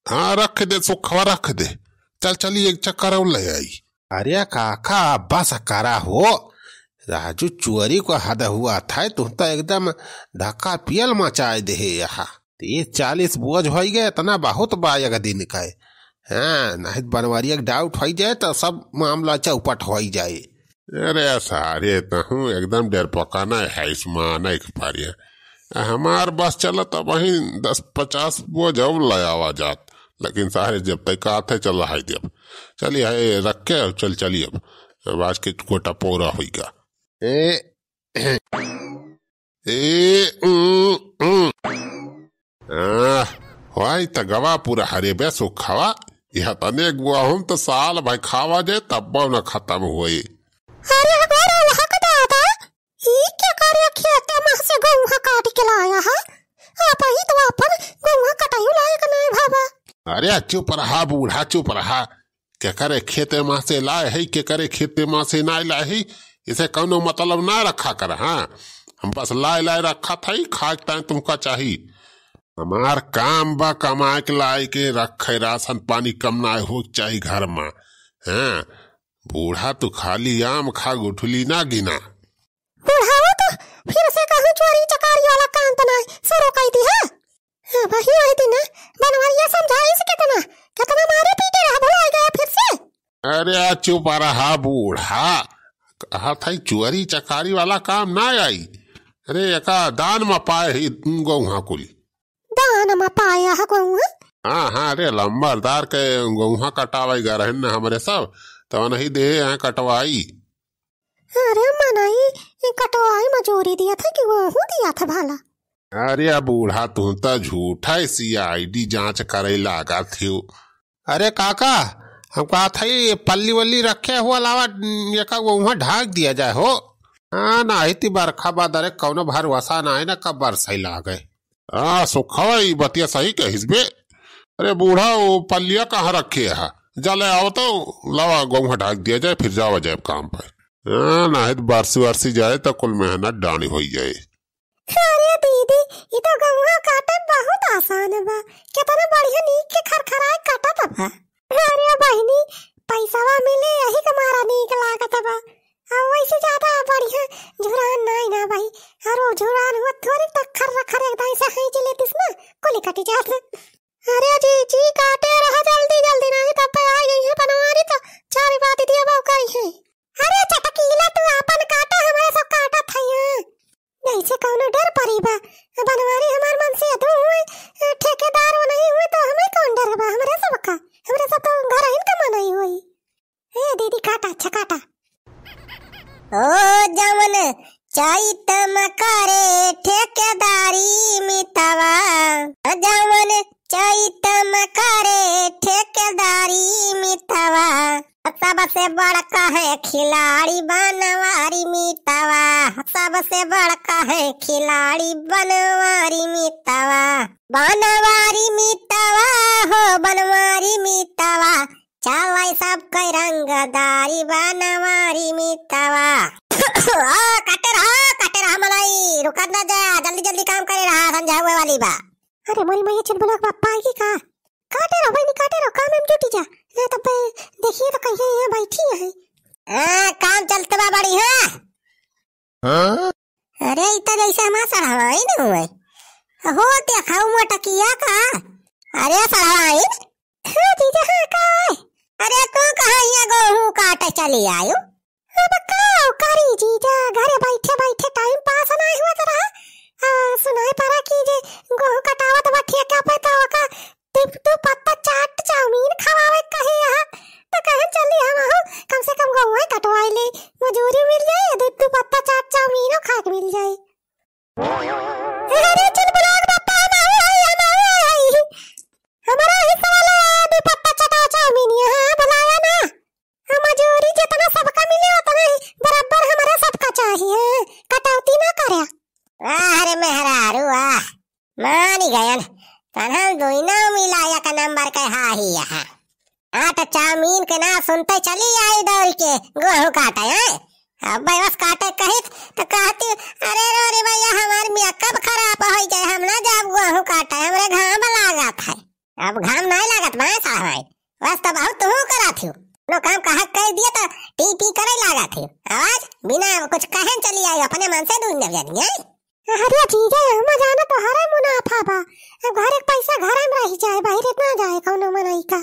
हाँ रख दे सुखवा रख दे। चल चली एक चक्कर और ले आई। अरे काका अब्बा सकारा हो राजू चुअरी को हद हुआ था तुम तो एकदम धक्का पियल मचाए दे यहाँ 30-40 बोझ हो गए इतना बहुत बायक दिन का है। हाँ नहीं बनवारी डाउट हो जाए तो सब मामला चौपट हो जाए। अरे सारे तहूँ एकदम डर पकाना है इसमान एक पारिया हमार बस चला तब वही 10-50 बोझ अब लाया जात लेकिन सारे जब तक आते चल रहा है जब चलिए है रख के चलिए अब आज के कोटा पूरा होगा। वाई त गवा पूरा हरे बे सुखावा यह तने गुआ हम तो साल भाई खावा जाए तब न खत्म हुए। अरे अगर हक दादा ये क्या कार्य खेत में से गेहूं काट के लाया है आप ही तो अपन गेहूं कटाई लायक नहीं भाबा। अरे चुप रहा बूढ़ा चुप रहा क्या करे खेते में से लाए है क्या करे खेते में से ना लाए है इसे कौनो मतलब ना रखा कर। हाँ हम बस लाए रखा था ही खाकता तुमका चाहिए हमार काम बा कमाए के लाए के रखे राशन पानी कम ना हो चाहिए घर में। हाँ बूढ़ा तो खाली आम खा गुठली ना गिना। बूढ़ा हो तो फिर से कहूं चोरी चकारी वाला काम तो ना शुरू कर दी है। वही वही दिन बनवारिया समझाई से कितना मारे पीटे रहा भुला गया फिर से। अरे चुप रहा बूढ़ा कहा था चोरी चकारी वाला काम ना आई। अरे एका दान में पाए ही गौहा कुली दान में पाया है गौहा। हाँ अरे लंबरदार के गौहा कटावाई गा रहे न हमारे सब तो नहीं दे यहाँ कटवाई। अरे मनाई कटवाई मजूरी दिया था कि गेहूं दिया था भाला। अरे बूढ़ा तू तो झूठा CID जांच करे लागा थी। अरे काका हम कहा था ये पल्ली वल्ली रखे हुआ लावा एका वहाँ ढाक दिया जाए हो। हाँ ना ही बरखा बाद अरे कौनो भर वसा ना है ना कब बरसाई ला गए। हाँ सुखवा बतिया सही कहिस बे। अरे बूढ़ा वो पल्लिया कहाँ रखे है जले आओ तो लावा गेहूं ढाक दिया जाए फिर जावा जाए काम पर। हाँ ना ही बरसी जाए तो कुल मेहनत डानी हो जाए। अरे दीदी ये तो गेहूं काटे बहुत आसान है बा कितना बढ़िया नीक के खरखराए काटा था बा। अरे बहनी पैसा मिले यही कमारा नीक लागत बा और वैसे ज्यादा बढ़िया झुरान नहीं ना भाई और झुरान हुआ थोड़ी तक खर एकदम से ही चले तिस ना कोली कटी जात। अरे जी काटे रहा जल्दी नहीं तब पे आ गई है बनवारी तो चारी बात दिया बाऊ कही है। अरे चटकीला तू अपन काटा हमारे सब काटा था नहीं से कौनो डर परी बा बनवारी हमार मन से अधू हुए ठेकेदार वो नहीं हुए तो हमें कौन डर बा हमारे सब का हमारे सब तो घर ही का मनाई हुई। ए दीदी काटा अच्छा काटा। ओ जमन चैत मकारे ठेकेदारी मितवा जमन चैत मकारे ठेकेदारी मितवा सबसे बड़का है खिलाड़ी बनवारी मितवा सबसे बड़का है खिलाड़ी बनवारी मितवा बनवारी मितवा हो बनवारी मितवा चलाई सब कई रंगदारी बनवारी मितवा। काटे रहा मलाई रुका ना जा जल्दी काम करे रहा समझा हुए वाली बा। अरे मोरी मैया चल बोला पापा आएगी का काटे रहो भाई काटे रहो काम में जुटी जा ना तब देखिए तो कहीं यहाँ बैठी है। काम चलते बा बड़ी है। अरे इतना जैसे हमारा सड़ाई न हुए हो देखाऊ मोटा किया का। अरे सड़ाई जीजा हाँ का अरे तू कहाँ यहाँ गेहूं काटे चली आयो। अब काऊ करी जीजा घरे बैठे टाइम पास नहीं हुआ तेरा सुनाई पड़ा कि जे गेहूं कटावत बा ठेका पे तो का तू पत्ता चाट चाउमीन खवावे कहे यहाँ तो कहे चली हम कम से कम गेहूं कटवाई ले मजूरी मिल जाए तू पत्ता चाट चाउमीन खा के मिल जाए। अरे चल बुलाओ पापा हमारा हिस्सा वाला दो पत्ता चाटा चाउमीन यहाँ बुलाया ना मजूरी जितना सबका मिले उतना ही बराबर हमारा सबका चाहिए कटौती ना करे। अरे मेहरारू मानी गयन तनहम दोइना मिलाया का नंबर के हा ही यहाँ तो चाउमीन के ना सुनते चली आई दौड़ के गेहूं काटे है। अब बस काटे कही तो कहती अरे रे भैया हमारे मियाँ कब खराब हो जाए हम ना जब गेहूं काटे हमरे घाम लागत है। अब घाम नहीं लागत बा साहब, बस तब बहुत तू करा थी नो काम कहा कर दिया तो टी पी करे लगा थी आवाज बिना कुछ कहे चली आई अपने मन से ढूंढ जानी है। अरे चीज है हम जाना तो हरे मुनाफा बा, घर एक पैसा घर में रह जाए बाहर इतना जाए कौनो मनाई का।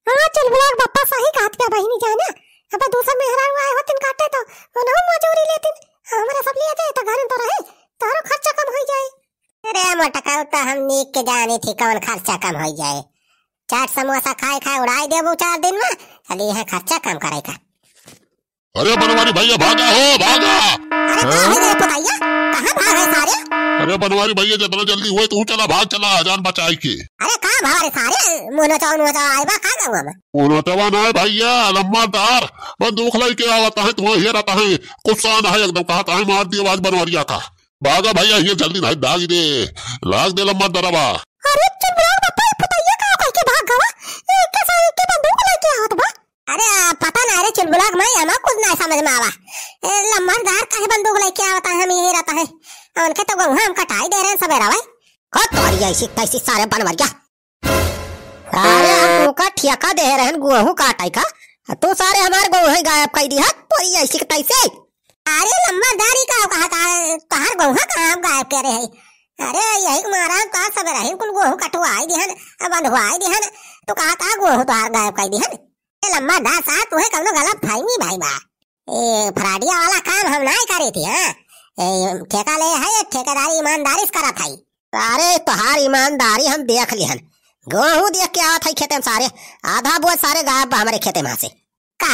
हां चल ब्लॉग बप्पा सही कहत पे बहिनी जाना, अब दूसरा मेहरा हुआ है होतिन काटे तो उन्हों मजूरी लेतिन हमरा सब लिए जाए तो घर में तो रहे तारो खर्चा कम हो जाए। अरे मटका तो हम नीक के जानी थी कौन खर्चा कम हो जाए, चाट समोसा खाए खाए उड़ाई देबो 4 दिन में, चलिए है खर्चा कम करेगा। अरे बनवारी भैया भागा हो भागा। अरे कहां है भैया, कहां भागे सारे? अरे बनवारी भैया जितना जल्दी हुए तू चला भाग चला जान बचाई के। अरे कहां भागे सारे मुनो चाव आइबा का गांव में? मुनो चावा ना भैया लम्बादार बंदूक लेके आवता है तुम्हें ये रहता है गुस्सा ना है एकदम कहता है मार दी आवाज बनवारिया का। भागा भैया ये जल्दी नहीं दाग दे लाग दे लम्बा दरबा। अरे चुप रहो पापा बताइए का कह के भाग गवा कैसे के बंदूक लेके आवत बा? अरे पता ना रे चुलबुलाक मैं हमें कुछ नहीं समझ में आवा, लम्बादार काहे बंदूक लेके आवता है हम ये रहता है उनके तो गहुआ हम कटाई दे रहे हैं सवेरा भाई को तोरी ऐसी तैसी सारे बनवरिया सारे हम का ठेका दे रहे हैं गेहूं काटाई का, तो सारे हमारे गेहूं गायब कर दी है तोरी ऐसी तैसे। अरे लम्बादारी का कहा तहार गेहूं का हम गायब करे है? अरे यही महाराज का सवेरा ही कुल गेहूं कटवाई दिहन बंधवाई दिहन तो कहा था गेहूं तहार गायब कर दिहन। लम्बा दा सा तू है कौनो गलत फहमी भाई बा, ए फराडिया वाला काम हम नहीं करे थी। हां ठेका ले है ठेकेदारी ईमानदारी से करा था। अरे तोहार ईमानदारी हम देख लिहन, गेहूं देख के आवत है खेते में सारे आधा बोझ सारे गायब बा हमारे खेते में से का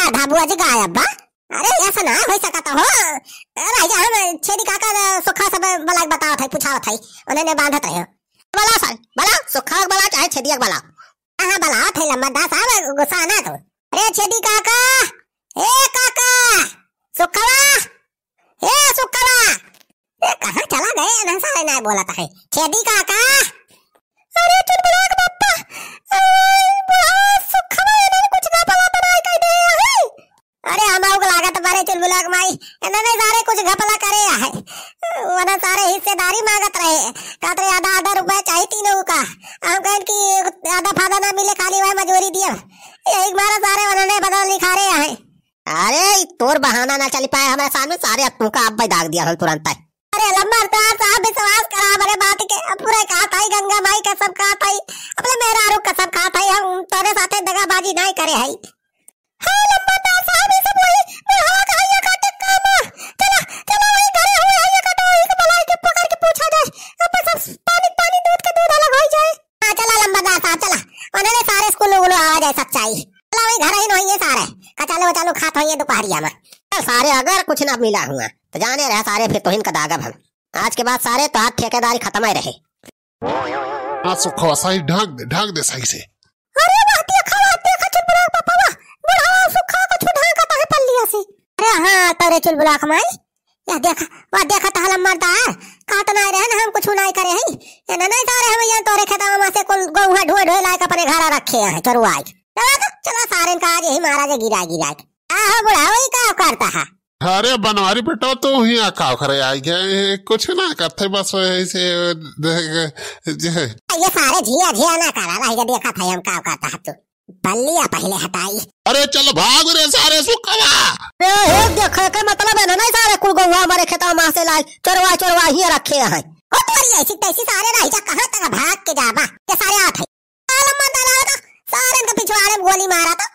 आधा बोझ गायब बा। अरे ऐसा ना हो सकता हो राजा हम छेदी काका सुखा सब बला बतावत है पूछावत है उन्होंने बांधत रहे बला सर बला सुखा बला चाहे छेदिया बला कहां बला थे लम्बा साहब गुस्सा ना तो। अरे छेदी काका ए काका सुखवा ए सुखवा ए कहां चला गए ना सारे ना बोलता है छेदी काका। अरे चुप ब्लॉक बप्पा सुखवा ने कुछ ना बोला तो नहीं कह दे है। अरे हमारे को लागत बारे चुल ब्लॉक माई इन्होंने सारे कुछ घपला करे है वना सारे हिस्सेदारी मांगत रहे कहते आधा रुपया चाहिए तीनों का हम कहें कि आधा फायदा ना मिले खाली वह मजूरी दिया एक बार सारे उन्होंने बदल लिखा रहे हैं। अरे तोर बहाना ना चल पाए हमारे सामने सारे अत्तू का अब दाग दिया हम तुरंत। अरे लम्बा साहब विश्वास करा हमारे बात के अब पूरा कहा था गंगा माई का सब कहा था अपने मेरा आरोप का सब कहा था हम तेरे साथे दगाबाजी नहीं करे है। हां लम्बा साहब ये सब वही हवा का ये काटे काम चला चला वही घरे हुए है ये काटो एक मलाई के पकड़ के पूछा जाए अब सब पानी दूध के दूध अलग हो जाए। हां चला लम्बा साहब चला उन्होंने सारे स्कूल लोग आ जाए सच्चाई चला वही घर ही नहीं है सारे चलो खात होइए दोपहरिया में सारे अगर कुछ ना मिला हुआ तो जाने रहे सारे फिर तो इनका दागब हम आज के बाद सारे तो हाथ ठेकेदारी खत्म ही रहे। हां सुखवा सही ढाक दे सही से। अरे बातिया खवा देखा चुल ब्लॉक पापा बुढ़ा सुखा को छुढ़ा का है पल्लिया से। अरे हां तेरे चुल ब्लॉक माई या देखा ता लम्बादार काट ना रहे ना हम कुछ नहीं करे है ये नहीं सारे हम यहां तोरे खेतवा में से कुल गौहा ढोए लायक अपने घर रखे हैं चरुआई चला सारे का आज यही महाराज गिरा आहो बुढ़ा वही का करता है। अरे बनवारी बेटा तो ही का करे आई गए कुछ ना करते बस ऐसे ये सारे झिया ना करा रहा देखा था हम का करता है तू बल्लिया पहले हटाई। अरे चल भाग रे सारे सुखवा ए देखो के मतलब है ना सारे कुल गौवा हमारे खेतवा में से लाई चरवा ही रखे हैं ओ तोरी ऐसी तैसी सारे रही जा कहां तक भाग के जाबा ये सारे आत है लम्बा सारे के पिछवाड़े गोली मारा था।